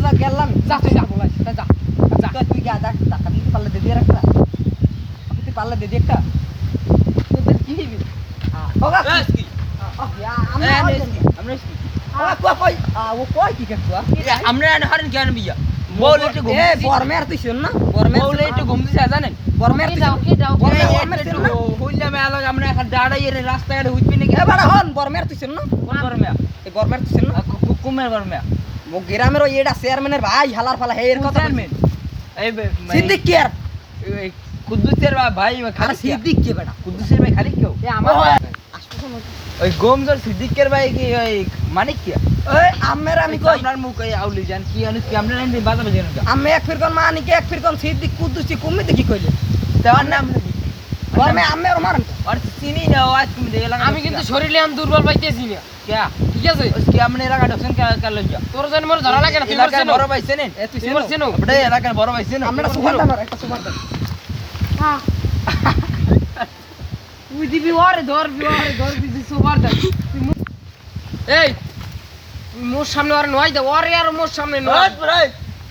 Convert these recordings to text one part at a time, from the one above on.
না গেলাম যা তুই যা বলাই যা যা তুই যা যা টাকা দিতে পারলে দে দিয়ে রাখা তুই পারলে দে দিয়ে একটা তোদের কি হইবে ওগা কি আমরা আমরা কই ও কই কি কাকু আমরা হারেন কেন বিয়া বল একটু ঘুম এ বরমের তুই শুন না বরমের বল একটু ঘুম দিছে জানেন বরমের কি দাও কি দাও হইলা মে আলো আমরা এখন দাঁড়াই এর রাস্তাঘাটে হইবি নাকি এবার হন বরমের তুই শুন না বরমে এই বরমের তুই শুন না কুমের বরমে ও গ্রামের ওই এডা চেয়ারম্যানের ভাই হালার ফালা হের কথা চেয়ারম্যান এই সিদ্দিক কি আর কুদ্দুসের ভাই আরে খালি সিদ্দিক কি বেটা কুদ্দুসের ভাই খালি কেউ এ আমার ওই গোমজর সিদ্দিকের ভাই কি ওই মানিক কি ওই আমের আমি কই আপনার মুখ এই আউলি জান কি আনিস কি আমরা নাই বাজাবে জানেন কা আমি এক ফিরকন মানিকে এক ফিরকন সিদ্দিক কুদ্দুসি কুমি দেখি কইলে তার নাম বরমে আমি আর মারন আর চিনি না আজ তুমি দে লাগা আমি কিন্তু শরীরে আমি দুর্বল পাইতেছি না क्या ঠিক আছে उसकी हमने এলাকা ঢোকছেন কাল লইয়া তোর জন্য মোর ধরা লাগে না তুই এলাকার বলছিস বড় ভাই চেনেন তুই তুই বলছিস আপনি এলাকার বড় ভাই চেনেন আমরা সুপার দামার একটা সুপার দাম হ্যাঁ তুই দিবি ওরে ধর দিবি সুপার দা এই তুই মোর সামনে ওরে নয় দে ওরে আর মোর সামনে নয় ভাই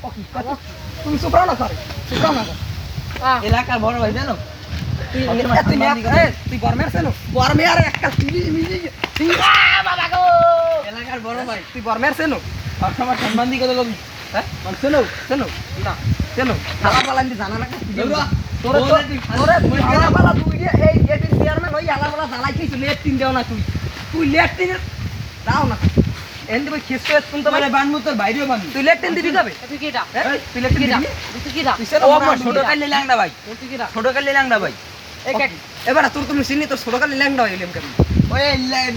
ওকে কত তুমি সুপার না করে সুপার না করে এলাকার বড় ভাই জানো তুই বরমের সেনো বরমে আর একটা সিরি মিলি বাবা গো এলাকার বড় ভাই তুই বরমের সেনো সবার সম্মান দিকে লোক হ্যাঁ সেনো সেনো না সেনো হালা পালা দি জানা না দৌড়া তোরে তোরে হালা পালা তুই এই গেটের চেয়ারম্যান হই হালা পালা জ্বালাই কিছু লেট তিন দেও না তুই লেট তিন দাও না এন্ড ভাই খেসতে শুনতে তোমারে বানমু তোর বাইরেও বানমু তুই লেট তিন দিবি যাবে তুই কি এটা তুই লেট তিন কি দিবি তুই কি এটা তুই সেনো ও আমার ছোট কালে ল্যাংড়া ভাই তুই কি এটা ছোট কালে ল্যাংড়া ভাই এবার তোর তুমি চিনি তোর ছোট কালে ল্যাংডা হইলাম কেন ওই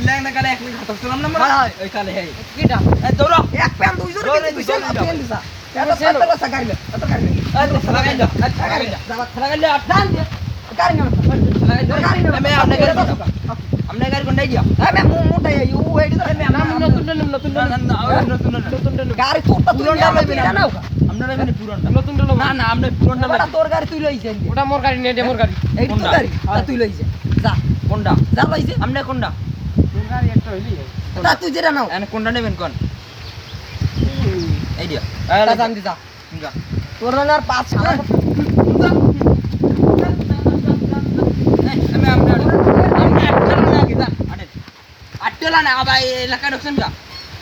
ল্যাংড়া কালে এক মিনিট হাত ধরলাম না হয় ওই কালে হ্যাঁ তুই কি এটা এই দৌড়া এক প্যান দুই জোরে দৌড়ে তুই তুই সেনো দৌড়ে পেন দিছা যাও। এত সেনো কথা গাইলে এত গাইলে এই তো খেলা গাইলো খেলা গাইলো যাবা খেলা গাইলো ডান দে গাড়ি না খেলা গাইলো আমি আপনাকে আপনি গাড়ি কোনটাই দিয়া আমি মোটা ইউ এডি ধরে না আমি নতুন নতুন না না না নতুন নতুন গাড়ি তোরটা তুই পুরনটা লইবি লইবেন না আপনারা মানে পুরনটা নতুন ডলো না না আমরা পুরনটা এবার তোর গাড়ি তুই লই যাই ওটা মোর গাড়ি নেই মোর গাড়ি এই তো কোনটা? গাড়ি তা তুই লই যা যা কোনটা যা লই যা আপনি কোনটা তোর গাড়ি একটা হইলি তা তুই যেটা নাও এনে কোনটা নেবেন কোন এই দিয়া তা জান দি যা যা তোর না আর পাঁচ আমি আপনি আটকালা না কি যা আটকালা না ভাই এলাকা ঢুকছেন কা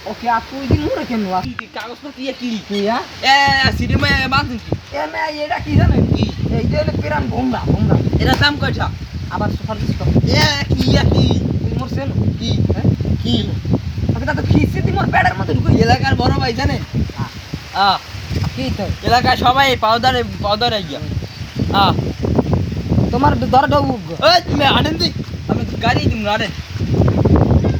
ওকে আর তুই দিন মুরে কেন আস কাগজপত্র ইয়ে কি কি হ্যাঁ এ সিডিমে বাঁধছেন কি এ মে এটা কি জানেন কি এই যে হলো পিরান বোমরা এরা দাম কয়টা আবার সুপার দিস কর এ কি ইয়া কি তুই মোর সেন কি কি আমি তা তো খিসি তুই মোর পেটের মধ্যে ঢুকে এলাকার বড় ভাই জানেন কি তো এলাকায় সবাই পাউদারে গিয়া তোমার দর ডাউ ওই তুমি আনেন তুই আমি গাড়ি দিম আনেন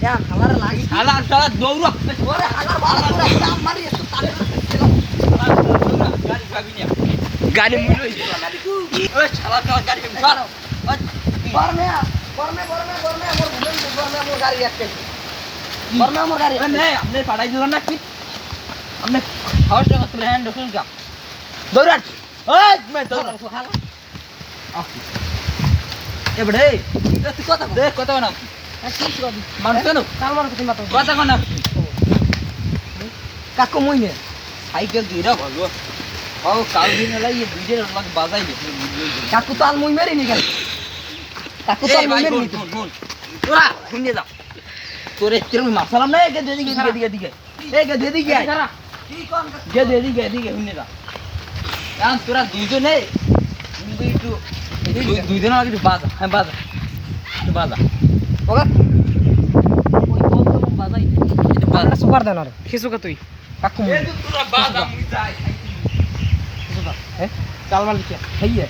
যা হালার লাগি শালা শালা দৌড়া ওরে হালার বালা পুরা দাম মারি একটু তালে গাড়ি পাবি না গাড়ি মুলো ওই শালা শালা গাড়ি ছাড় বরমে মোর গাড়ি একটা বরমে মোর গাড়ি নেই আপনি পাঠাই দিলেন না কি আপনি ফার্স্ট টাকা তুলে হ্যান্ড ঢুকুন কা দৌড়ান ওই তুমি দৌড়া এবারে তুই কথা দেখ কত না মানুষ কেন তার মার তুমি মাতো কথা কোন কাকু মুইনে সাইকেল দুইটা ভালো ও কাল দিন হলাই এই দুইটার আমাকে বাজাই দে কাকু তো আল মুই মেরি নি গেল কাকু তো আল মুই মেরি নি তোরা শুনে যা তোরে কিরম মারসালাম না একে দিকে একে দিকে খারাপ কি কোন গে দিকে শুনে যা এখন তোরা দুইজনে একটু দুইজনে আমাকে একটু বাজা হ্যাঁ বাজা একটু বাজা ওগা ওই বলতো বাজাই একটু বাজা সুপার দেন আরে খেসুকা তুই কাকু মুই তোরা বাজা মুই যাই হ্যাঁ চালমাল লিখিয়া হইয়ে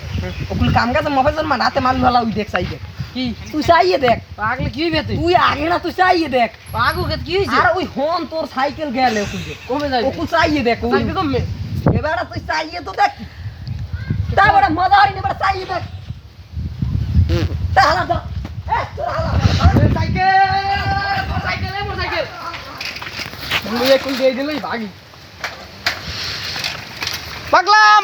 ওকুল কাম কাজ মফেজর মান হাতে মাল ভালা উই দেখ চাই দেখ কি তুই চাইয়ে দেখ পাগলে কি হইবে তুই তুই আগে না তুই চাইয়ে দেখ পাগু কে কি হইছে আর ওই হন তোর সাইকেল গেলে ওকুল কমে যাইবে ওকুল চাইয়ে দেখ যাইবে কমে এবারে তুই চাইয়ে তো দেখ তারপরে মজা হয়নি এবার চাইয়ে দেখ তা হালা দাও তোর হালা সাইকেল মুই এক কুল দিয়ে দিলই ভাগি পাগলাম